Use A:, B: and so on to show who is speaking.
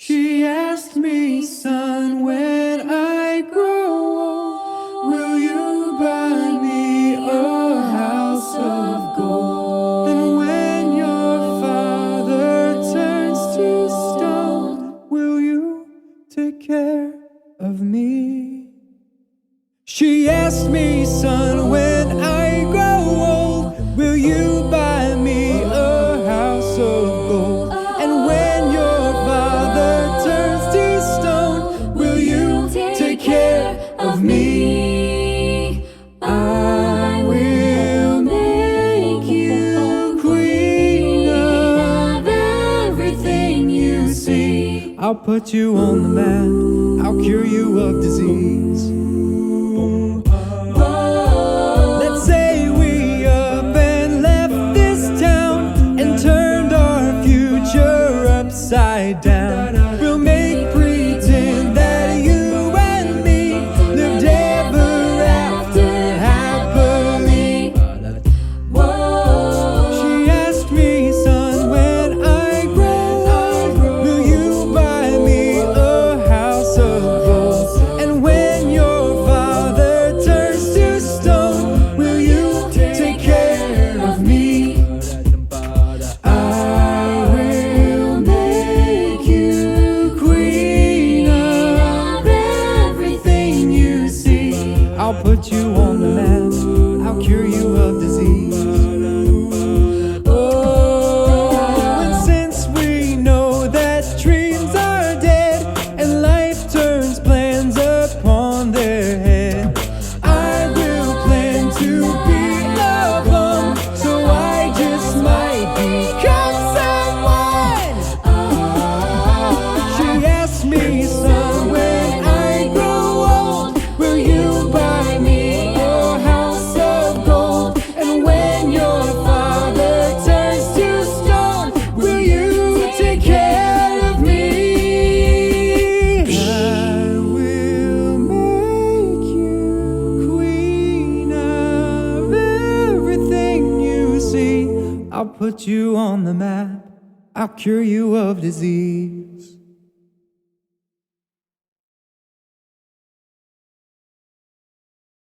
A: She asked me, son, when I grow old, will you buy me a house of gold? And when your father turns to stone, will you take care of me? She asked me, son, when I grow old, will you buy me a house of gold? And when your father turns to stone, will you take care of me? I will make you queen of everything you see. I'll put you on the map, I'll cure you of disease. Let's say we up and left this town and turned our future upside down. We'll make pretend that you and me lived ever after happily. She asked me, son, when I grow old, will you buy me a house of gold? And when your father turns to stone, will you take care of me? I will make you queen of everything you see. I'll put you on the map, I'll cure you of disease. Oh, and since we know that dreams are dead and life turns plans upon their head, I will plan to be loved, so I just might become someone. She asked me, son, when I grow old, will you buy me a house of gold? And when your father turns to stone, will you take care of me? I will make you queen of everything you see. I'll put you on the map, I'll cure you of disease.